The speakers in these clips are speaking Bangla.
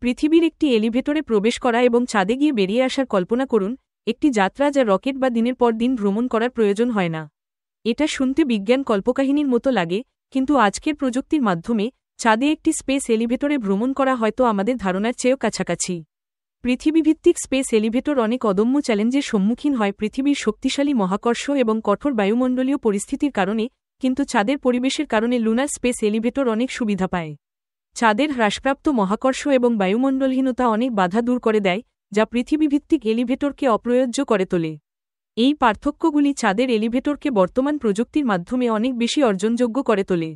পৃথিবীর একটি এলিভেটরে প্রবেশ করা এবং চাঁদে গিয়ে বেরিয়ে আসার কল্পনা করুন, একটি যাত্রা যা রকেট বা দিনের পর দিন ভ্রমণ করার প্রয়োজন হয় না। এটা শুনতে বিজ্ঞান কল্পকাহিনীর মতো লাগে, কিন্তু আজকের প্রযুক্তির মাধ্যমে চাঁদে একটি স্পেস এলিভেটরে ভ্রমণ করা হয়তো আমাদের ধারণার চেয়েও কাছাকাছি। পৃথিবীভিত্তিক স্পেস এলিভেটর অনেক অদম্য চ্যালেঞ্জের সম্মুখীন হয় পৃথিবীর শক্তিশালী মহাকর্ষ এবং কঠোর বায়ুমণ্ডলীয় পরিস্থিতির কারণে, কিন্তু চাঁদের পরিবেশের কারণে লুনার স্পেস এলিভেটর অনেক সুবিধা পায়। চাঁদের হ্রাসপ্রাপ্ত মহাকর্ষ এবং বায়ুমণ্ডলহীনতা অনেক বাধা দূর করে দেয়, যা পৃথিবীভিত্তিক এলিভেটরকে অপ্রয়োজ্য করে তোলে। এই পার্থক্যগুলি চাঁদের এলিভেটরকে বর্তমান প্রযুক্তির মাধ্যমে অনেক বেশি অর্জনযোগ্য করে তোলে।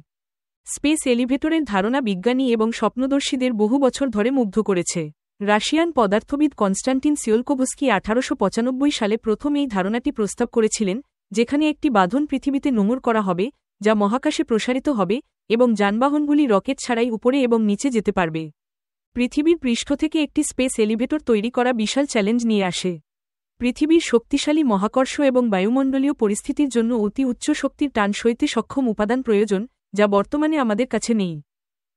স্পেস এলিভেটরের ধারণা বিজ্ঞানী এবং স্বপ্নদর্শীদের বহু বছর ধরে মুগ্ধ করেছে। রাশিয়ান পদার্থবিদ কনস্টান্টিন ছিওলকোভস্কি 1895 সালে প্রথম এই ধারণাটি প্রস্তাব করেছিলেন, যেখানে একটি বাঁধন পৃথিবীতে নোঙর করা হবে, যা মহাকাশে প্রসারিত হবে, এবং যানবাহনগুলি রকেট ছাড়াই উপরে এবং নিচে যেতে পারবে। পৃথিবীর পৃষ্ঠ থেকে একটি স্পেস এলিভেটর তৈরি করা বিশাল চ্যালেঞ্জ নিয়ে আসে। পৃথিবীর শক্তিশালী মহাকর্ষ এবং বায়ুমণ্ডলীয় পরিস্থিতির জন্য অতি উচ্চ শক্তির টান সইতে সক্ষম উপাদান প্রয়োজন, যা বর্তমানে আমাদের কাছে নেই।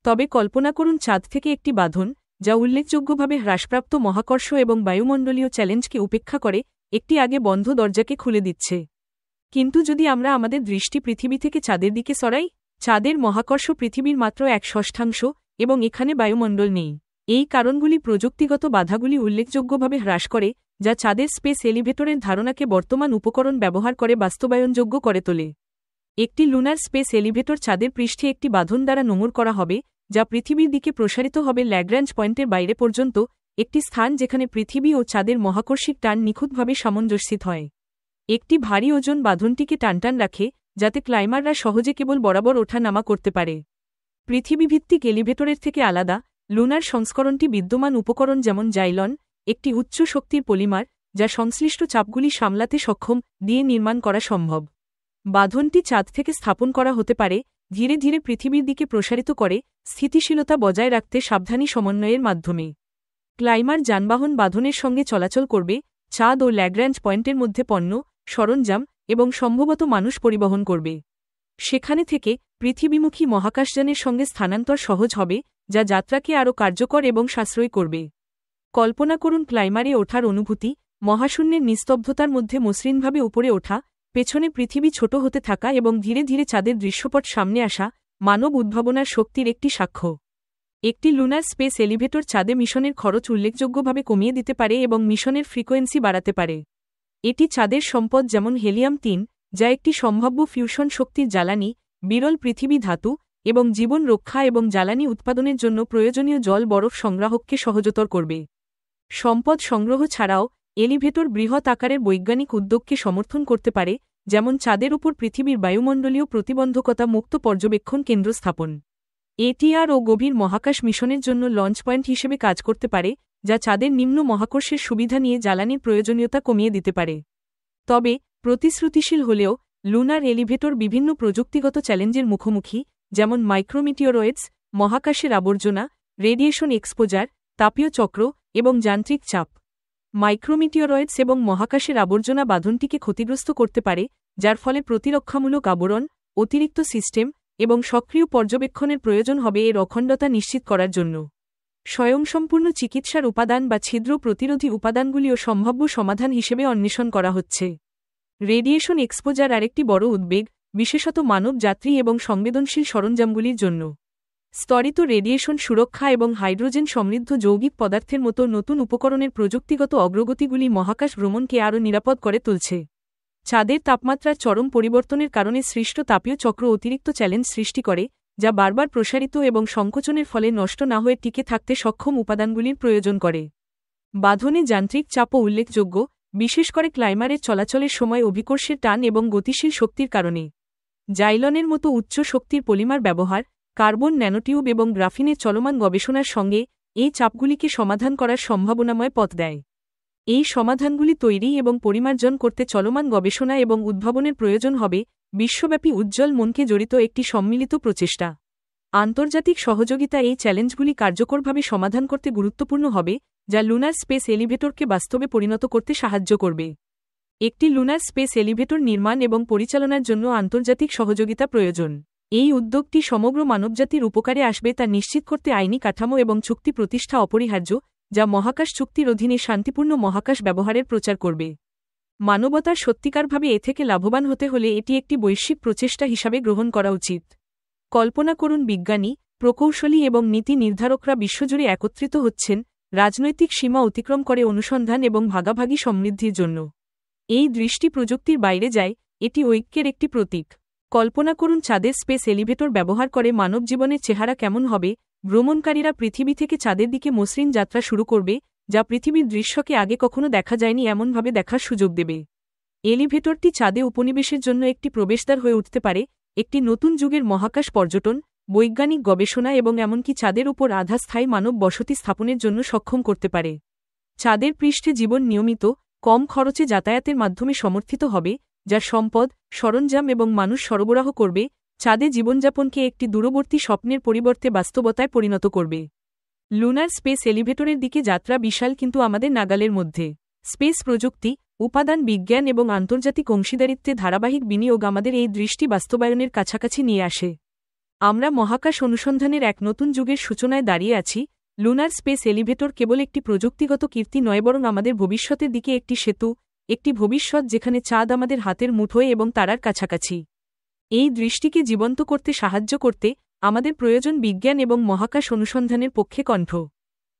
তবে কল্পনা করুন চাঁদ থেকে একটি বাঁধন, যা উল্লেখযোগ্যভাবে হ্রাসপ্রাপ্ত মহাকর্ষ এবং বায়ুমণ্ডলীয় চ্যালেঞ্জকে উপেক্ষা করে, একটি আগে বন্ধ দরজাকে খুলে দিচ্ছে। কিন্তু যদি আমরা আমাদের দৃষ্টি পৃথিবী থেকে চাঁদের দিকে সরাই, চাঁদের মহাকর্ষ পৃথিবীর মাত্র 1/6, এবং এখানে বায়ুমণ্ডল নেই। এই কারণগুলি প্রযুক্তিগত বাধাগুলি উল্লেখযোগ্যভাবে হ্রাস করে, যা চাঁদের স্পেস এলিভেটরের ধারণাকে বর্তমান উপকরণ ব্যবহার করে বাস্তবায়নযোগ্য করে তোলে। একটি লুনার স্পেস এলিভেটর চাঁদের পৃষ্ঠে একটি বাঁধন দ্বারা নোঙর করা হবে, যা পৃথিবীর দিকে প্রসারিত হবে ল্যাগ্রাঞ্জ পয়েন্টের বাইরে পর্যন্ত, একটি স্থান যেখানে পৃথিবী ও চাঁদের মহাকর্ষিক টান নিখুঁতভাবে সামঞ্জস্যিত হয়। একটি ভারী ওজন বাঁধনটিকে টানটান রাখে, যাতে ক্লাইমাররা সহজে কেবল বরাবর ওঠা নামা করতে পারে। পৃথিবীভিত্তিক এলিভেটরের থেকে আলাদা, লুনার সংস্করণটি বিদ্যমান উপকরণ যেমন জাইলন, একটি উচ্চ শক্তির পলিমার, যা সংশ্লিষ্ট চাপগুলি সামলাতে সক্ষম, দিয়ে নির্মাণ করা সম্ভব। বাঁধনটি চাঁদ থেকে স্থাপন করা হতে পারে, ধীরে ধীরে পৃথিবীর দিকে প্রসারিত করে, স্থিতিশীলতা বজায় রাখতে সাবধানী সমন্বয়ের মাধ্যমে। ক্লাইমার যানবাহন বাঁধনের সঙ্গে চলাচল করবে, চাঁদ ও ল্যাগ্রাঞ্জ পয়েন্টের মধ্যে পণ্য, সরঞ্জাম এবং সম্ভবত মানুষ পরিবহন করবে। সেখানে থেকে পৃথিবীমুখী মহাকাশযানের সঙ্গে স্থানান্তর সহজ হবে, যা যাত্রাকে আরও কার্যকর এবং সাশ্রয়ী করবে। কল্পনা করুন ক্লাইমারে ওঠার অনুভূতি, মহাশূন্যের নিস্তব্ধতার মধ্যে মসৃণভাবে উপরে ওঠা, পেছনে পৃথিবী ছোট হতে থাকা এবং ধীরে ধীরে চাঁদের দৃশ্যপট সামনে আসা, মানব উদ্ভাবনার শক্তির একটি সাক্ষ্য। একটি লুনার স্পেস এলিভেটর চাঁদে মিশনের খরচ উল্লেখযোগ্যভাবে কমিয়ে দিতে পারে এবং মিশনের ফ্রিকোয়েন্সি বাড়াতে পারে। এটি চাঁদের সম্পদ যেমন হেলিয়াম-3, যা একটি সম্ভাব্য ফিউশন শক্তির জ্বালানি, বিরল পৃথিবী ধাতু, এবং জীবন রক্ষা এবং জ্বালানি উৎপাদনের জন্য প্রয়োজনীয় জল বরফ সংগ্রাহককে সহজতর করবে। সম্পদ সংগ্রহ ছাড়াও, এলিভেটর বৃহৎ আকারের বৈজ্ঞানিক উদ্যোগকে সমর্থন করতে পারে, যেমন চাঁদের উপর পৃথিবীর বায়ুমণ্ডলীয় প্রতিবন্ধকতা মুক্ত পর্যবেক্ষণ কেন্দ্র স্থাপন। এটিআর ও গভীর মহাকাশ মিশনের জন্য লঞ্চ পয়েন্ট হিসেবে কাজ করতে পারে, যা চাঁদের নিম্ন মহাকর্ষের সুবিধা নিয়ে জ্বালানির প্রয়োজনীয়তা কমিয়ে দিতে পারে। তবে, প্রতিশ্রুতিশীল হলেও, লুনার এলিভেটর বিভিন্ন প্রযুক্তিগত চ্যালেঞ্জের মুখোমুখি, যেমন মাইক্রোমিটিওরয়েডস, মহাকাশের আবর্জনা, রেডিয়েশন এক্সপোজার, তাপীয় চক্র, এবং যান্ত্রিক চাপ। মাইক্রোমিটিওরয়েডস এবং মহাকাশের আবর্জনা বাঁধনটিকে ক্ষতিগ্রস্ত করতে পারে, যার ফলে প্রতিরক্ষামূলক আবরণ, অতিরিক্ত সিস্টেম, এবং সক্রিয় পর্যবেক্ষণের প্রয়োজন হবে এর অখণ্ডতা নিশ্চিত করার জন্য। স্বয়ংসম্পূর্ণ চিকিৎসার উপাদান বা ছিদ্র প্রতিরোধী উপাদানগুলিও সম্ভাব্য সমাধান হিসেবে অন্বেষণ করা হচ্ছে। রেডিয়েশন এক্সপোজার আরেকটি বড় উদ্বেগ, বিশেষত মানব যাত্রী এবং সংবেদনশীল সরঞ্জামগুলির জন্য। স্তরিত রেডিয়েশন সুরক্ষা এবং হাইড্রোজেন সমৃদ্ধ যৌগিক পদার্থের মতো নতুন উপকরণের প্রযুক্তিগত অগ্রগতিগুলি মহাকাশ ভ্রমণকে আরও নিরাপদ করে তুলছে। চাঁদের তাপমাত্রার চরম পরিবর্তনের কারণে সৃষ্ট তাপীয় চক্র অতিরিক্ত চ্যালেঞ্জ সৃষ্টি করে, যা বারবার প্রসারিত এবং সংকোচনের ফলে নষ্ট না হয়ে টিকে থাকতে সক্ষম উপাদানগুলির প্রয়োজন করে। বাঁধনে যান্ত্রিক চাপও উল্লেখযোগ্য, বিশেষ করে ক্লাইমারের চলাচলের সময় অভিকর্ষের টান এবং গতিশীল শক্তির কারণে। জাইলনের মতো উচ্চ শক্তির পলিমার ব্যবহার, কার্বন ন্যানোটিউব এবং গ্রাফিনের চলমান গবেষণার সঙ্গে এই চাপগুলিকে সমাধান করার সম্ভাবনাময় পথ দেয়। এই সমাধানগুলি তৈরি এবং পরিমার্জন করতে চলমান গবেষণা এবং উদ্ভাবনের প্রয়োজন হবে, বিশ্বব্যাপী উজ্জ্বল মনকে জড়িত একটি সম্মিলিত প্রচেষ্টা। আন্তর্জাতিক সহযোগিতা এই চ্যালেঞ্জগুলি কার্যকরভাবে সমাধান করতে গুরুত্বপূর্ণ হবে, যা লুনার স্পেস এলিভেটরকে বাস্তবে পরিণত করতে সাহায্য করবে। একটি লুনার স্পেস এলিভেটর নির্মাণ এবং পরিচালনার জন্য আন্তর্জাতিক সহযোগিতা প্রয়োজন। এই উদ্যোগটি সমগ্র মানবজাতির উপকারে আসবে তা নিশ্চিত করতে আইনি কাঠামো এবং চুক্তি প্রতিষ্ঠা অপরিহার্য, যা মহাকাশ চুক্তির অধীনে শান্তিপূর্ণ মহাকাশ ব্যবহারের প্রচার করবে। মানবতার সত্যিকারভাবে এ থেকে লাভবান হতে হলে এটি একটি বৈশ্বিক প্রচেষ্টা হিসাবে গ্রহণ করা উচিত। কল্পনা করুন বিজ্ঞানী, প্রকৌশলী এবং নীতি নির্ধারকরা বিশ্বজুড়ে একত্রিত হচ্ছেন, রাজনৈতিক সীমা অতিক্রম করে অনুসন্ধান এবং ভাগাভাগি সমৃদ্ধির জন্য। এই দৃষ্টি প্রযুক্তির বাইরে যায়, এটি ঐক্যের একটি প্রতীক। কল্পনা করুন চাঁদের স্পেস এলিভেটর ব্যবহার করে মানব জীবনের চেহারা কেমন হবে। ভ্রমণকারীরা পৃথিবী থেকে চাঁদের দিকে মসৃণ যাত্রা শুরু করবে, যা পৃথিবীর দৃশ্যকে আগে কখনো দেখা যায়নি এমনভাবে দেখার সুযোগ দেবে। এলিভেটরটি চাঁদে উপনিবেশের জন্য একটি প্রবেশদ্বার হয়ে উঠতে পারে, একটি নতুন যুগের মহাকাশ পর্যটন, বৈজ্ঞানিক গবেষণা এবং এমনকি চাঁদের উপর আধা স্থায়ী মানব বসতি স্থাপনের জন্য সক্ষম করতে পারে। চাঁদের পৃষ্ঠে জীবন নিয়মিত, কম খরচে যাতায়াতের মাধ্যমে সমর্থিত হবে, যা সম্পদ, সরঞ্জাম এবং মানুষ সরবরাহ করবে, চাঁদে জীবনযাপনকে একটি দূরবর্তী স্বপ্নের পরিবর্তে বাস্তবতায় পরিণত করবে। লুনার স্পেস এলিভেটরের দিকে যাত্রা বিশাল কিন্তু আমাদের নাগালের মধ্যে। স্পেস প্রযুক্তি, উপাদান বিজ্ঞান এবং আন্তর্জাতিক অংশীদারিত্বে ধারাবাহিক বিনিয়োগ আমাদের এই দৃষ্টি বাস্তবায়নের কাছাকাছি নিয়ে আসে। আমরা মহাকাশ অনুসন্ধানের এক নতুন যুগের সূচনায় দাঁড়িয়ে আছি। লুনার স্পেস এলিভেটর কেবল একটি প্রযুক্তিগত কীর্তি নয়, বরং আমাদের ভবিষ্যতের দিকে একটি সেতু, একটি ভবিষ্যৎ যেখানে চাঁদ আমাদের হাতের মুঠোয় এবং তারার কাছাকাছি। এই দৃষ্টিকে জীবন্ত করতে সাহায্য করতে আমাদের প্রয়োজন বিজ্ঞান এবং মহাকাশ অনুসন্ধানের পক্ষে কণ্ঠ।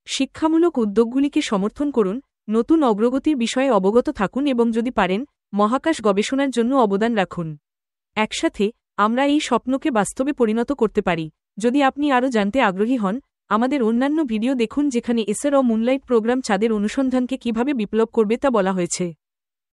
শিক্ষামূলক উদ্যোগগুলিকে সমর্থন করুন, নতুন অগ্রগতির বিষয়ে অবগত থাকুন এবং যদি পারেন, মহাকাশ গবেষণার জন্য অবদান রাখুন। একসাথে আমরা এই স্বপ্নকে বাস্তবে পরিণত করতে পারি। যদি আপনি আরও জানতে আগ্রহী হন, আমাদের অন্যান্য ভিডিও দেখুন যেখানে এসআরও মুনলাইট প্রোগ্রাম চাঁদের অনুসন্ধানকে কিভাবে বিপ্লব করবে তা বলা হয়েছে।